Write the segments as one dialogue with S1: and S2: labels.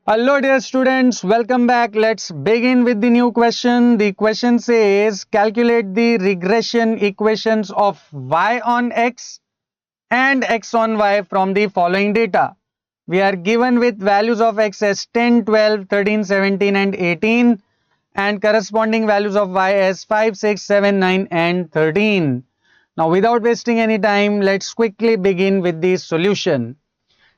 S1: Hello, dear students. Welcome back. Let's begin with the new question. The question says calculate the regression equations of y on x and x on y from the following data. We are given with values of x as 10, 12, 13, 17, and 18, and corresponding values of y as 5, 6, 7, 9, and 13. Now, without wasting any time, let's quickly begin with the solution.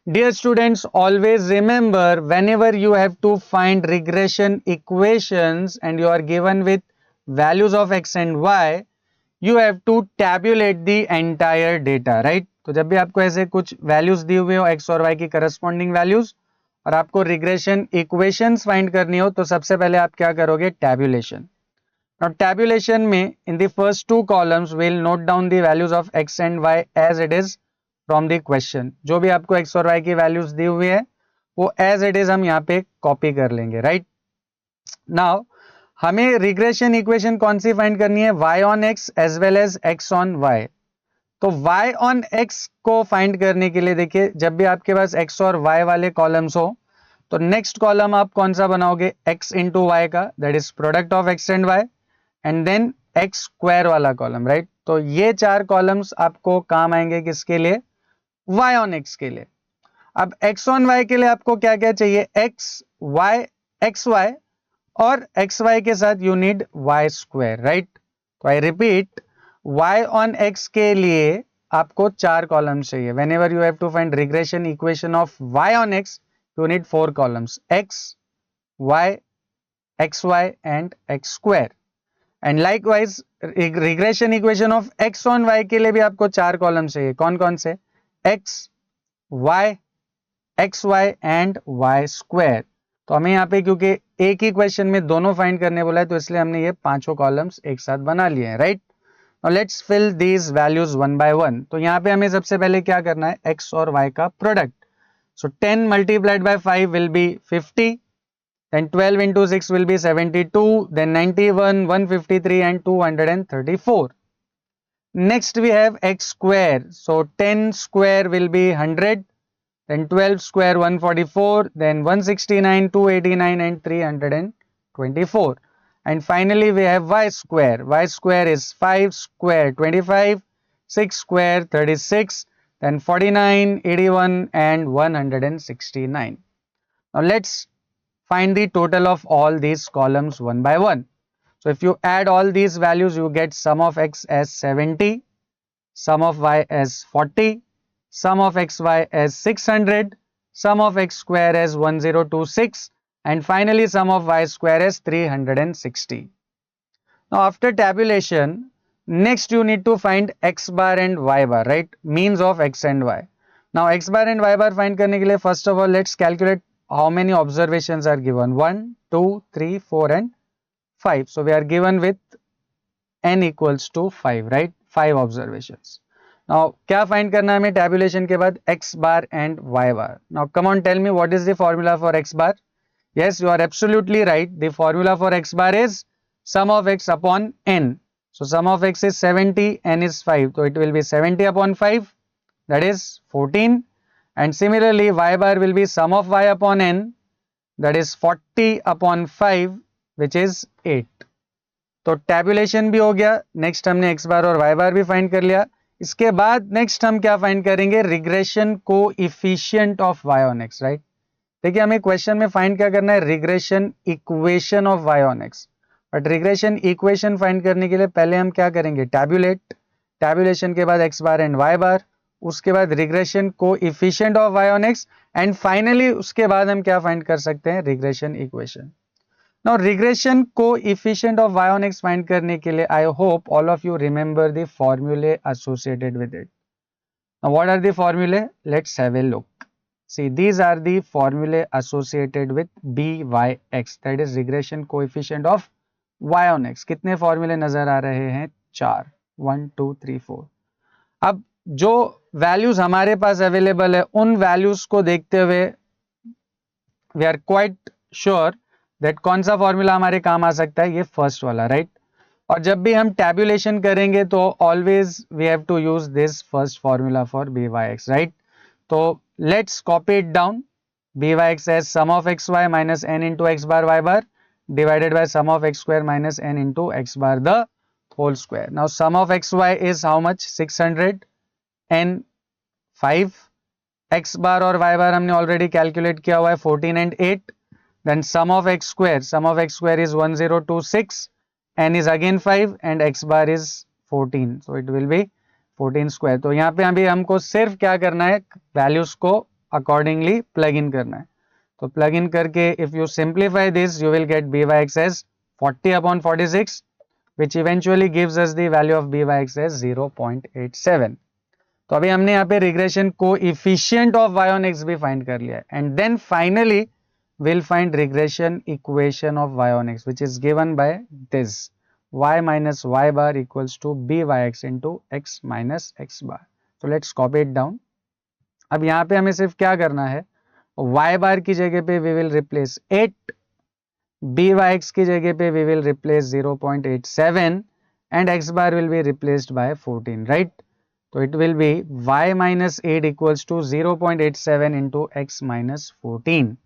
S1: Dear students, always remember whenever you have to find regression equations and you are given with values of x and y, you have to tabulate the entire data, right? तो जब भी आपको ऐसे कुछ values दी हुई हो x और y की corresponding values और आपको regression equations find करनी हो तो सबसे पहले आप क्या करोगे? Tabulation. Now tabulation में in the first two columns we'll note down the values of x and y as it is from the question. जो भी आपको x और y की values दी हुई है वो as it is हम यहाँ पे copy कर लेंगे, right? Now हमें regression equation कौन सी find करनी है? y on x as well as x on y. तो y on x को find करने के लिए देखिए जब भी आपके पास x और y वाले columns हो तो next column आप कौन सा बनाओगे? x into y का, that is product of x and y. And then x square वाला कॉलम, राइट? तो ये चार कॉलम्स आपको काम आएंगे किसके लिए? y ऑन x के लिए. अब x ऑन y के लिए आपको क्या क्या चाहिए? एक्स वाई और एक्स वाई के साथ you need y square, right? तो I repeat, y on x के लिए आपको चार कॉलम्स चाहिए. Whenever you have to find regression equation of y on x you need four columns, x, y, x y and x square. And likewise regression equation of x on y के लिए भी आपको चार column चाहिए. कौन कौन से? X, y, x y and y square. तो हमें यहाँ पे क्योंकि एक ही क्वेश्चन में दोनों फाइंड करने बोला है तो इसलिए हमने ये पांचों कॉलम्स एक साथ बना लिए हैं, right? Now let's fill these values one by one. तो यहाँ पे हमें सबसे पहले क्या करना है? एक्स और वाई का product. So 10 multiplied by 5 will be 50. Then 12 into 6 will be 72, then 91, 153 and 234. Next we have x square. So 10 square will be 100, then 12 square 144, then 169, 289 and 324. And finally we have y square. Y square is 5 square 25, 6 square 36, then 49, 81 and 169. Now let's find the total of all these columns one by one. So if you add all these values, you get sum of x as 70, sum of y as 40, sum of xy as 600, sum of x square as 1026, and finally sum of y square as 360. Now after tabulation, next you need to find x bar and y bar, right? Means of x and y. Now x bar and y bar find करने के लिए first of all let's calculate how many observations are given. 1, 2, 3, 4 and 5. So we are given with n equals to 5, right? 5 observations. Now क्या find करना है हमें tabulation के बाद? x bar and y bar. Now come on, tell me what is the formula for x bar? Yes, you are absolutely right. The formula for x bar is sum of x upon n. So sum of x is 70, n is 5. So it will be 70 upon 5, that is 14. And similarly y bar will be sum of y upon n, that is 40 upon 5, which is 8. तो tabulation भी हो गया. Next हमने x बार और y बार भी find कर लिया. इसके बाद नेक्स्ट हम क्या फाइंड करेंगे? Regression coefficient of y on x, right? देखिए हमें क्वेश्चन में फाइंड क्या करना है? Regression equation of y on x. But regression equation find करने के लिए पहले हम क्या करेंगे? टैबुलेट. टैबुलेशन के बाद x bar and y bar, उसके बाद regression coefficient of y on x, and finally उसके बाद हम क्या फाइंड कर सकते हैं? Regression equation. Now regression coefficient of y on x find करने के लिए I hope all of you remember the formulae associated with it. Now what are the formulae? Let's have a look. See, these are the formulae associated with BYX, that is regression coefficient of y on x. कितने फॉर्मूले नजर आ रहे हैं? 4. 1, 2, 3, 4. अब जो values हमारे पास available है उन वैल्यूज को देखते हुए we are quite sure that कौन सा फॉर्मूला हमारे काम आ सकता है? ये फर्स्ट वाला, राइट? और जब भी हम टैबुलेशन करेंगे तो always we have to use this first formula for BYX, right? तो let's copy it down. byx as sum of xy minus n into x bar y bar divided by sum of x square minus n into x bar the whole square. Now sum of xy is how much? 600, n 5, x bar और y bar हमने already calculate किया हुआ है 14 and 8. Then sum of x square is 1026, n is again 5 and x bar is 14. So it will be 14 square. तो यहाँ पे अभी हमको सिर्फ क्या करना है, वैल्यूज को अकॉर्डिंगली प्लग इन करना है. तो प्लग इन करके if you simplify this you will get byx as 40 upon 46 which eventually gives us the value of byx as 0.87. तो अभी हमने यहाँ पे regression coefficient of y on x भी फाइंड कर लिया है and then finally we'll find regression equation of y on x which is given by this y minus y bar equals to byx into x minus x bar. So let's copy it down. अब यहाँ पे हमें सिर्फ क्या करना है, y bar की जगह पे we will replace 8, byx की जगह पे we will replace 0.87 and x bar will be replaced by 14, right? तो it will be y minus 8 equals to 0.87 into x minus 14.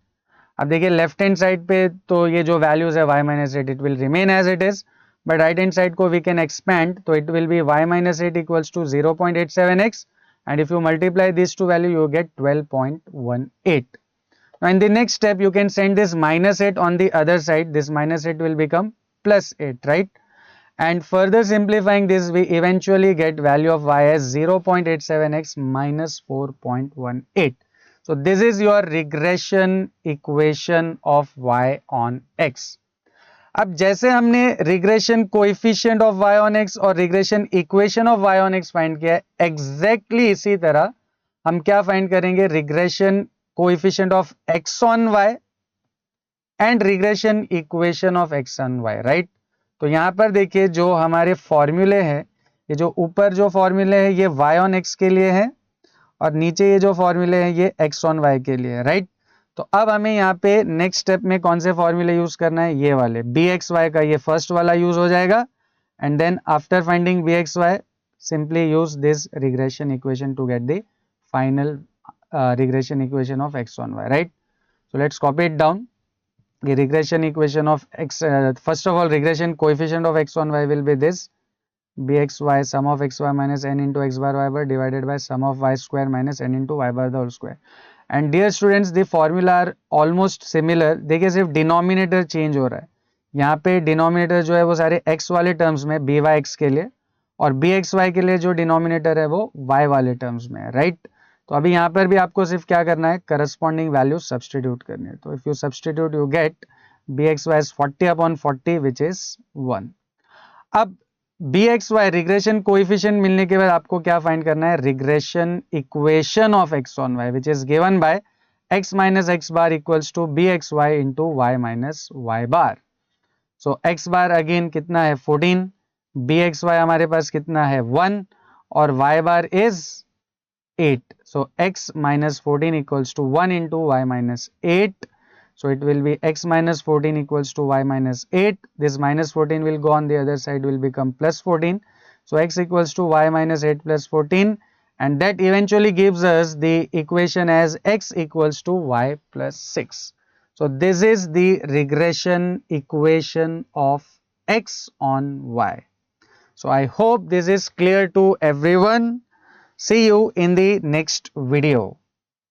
S1: अब देखिए लेफ्ट हैंड साइड पे तो ये जो वैल्यूज है y minus eight it will remain as it is, but right hand side को we can expand, तो it will be y minus eight equals to 0.87x and if you multiply these two value you get 12.18. Now in the next step you can send this minus 8 on the other side, this minus 8 will become plus 8, right? And further simplifying this we eventually get value of y as 0.87x minus 4.18. So this is your regression equation of y on x. अब जैसे हमने regression coefficient of y on x और regression equation of y on x find किया है, exactly इसी तरह हम क्या फाइंड करेंगे, regression coefficient of x on y and regression equation of x on y, right? तो यहां पर देखिए जो हमारे फॉर्मूले हैं, ये जो ऊपर जो फॉर्मूले हैं ये y on x के लिए है और नीचे ये जो फॉर्मूले हैं ये x on y के लिए है, राइट? तो अब हमें यहाँ पे नेक्स्ट स्टेप में कौन से फॉर्मूले यूज करना है, ये वाले bxy का ये फर्स्ट वाला यूज हो जाएगा and then after finding bxy simply use this regression equation to get the final regression equation of x on y, right? So let's copy it down. The regression equation of x, first of all regression coefficient of x on y will be this bxy sum of xy minus n into x bar y bar divided by sum of y square minus n into y bar the whole square. And dear students the formula are almost similar. देखिए सिर्फ denominator change हो रहा है, यहाँ पे denominator जो है वो सारे x वाले टर्म्स में byx के लिए और bxy के लिए जो डिनोमिनेटर है वो y वाले टर्म्स में है, राइट? तो अभी यहाँ पर भी आपको सिर्फ क्या करना है, करस्पॉन्डिंग वैल्यू सब्सटीट्यूट करनी है. तो if you substitute you get bxy is 40 upon 40 which is 1. अब bxy रिग्रेशन कोएफिशिएंट मिलने के बाद आपको क्या फाइंड करना है, regression equation of x on y which is given by x minus x bar equals to bxy into y minus y bar. So x bar again कितना है 14, bxy हमारे पास कितना है 1 और y bar is 8. So x minus 14 equals to 1 into y minus 8. So it will be x minus 14 equals to y minus 8. This minus 14 will go on the other side, will become plus 14. So x equals to y minus 8 plus 14 and that eventually gives us the equation as x equals to y plus 6. So this is the regression equation of x on y. So I hope this is clear to everyone. See you in the next video.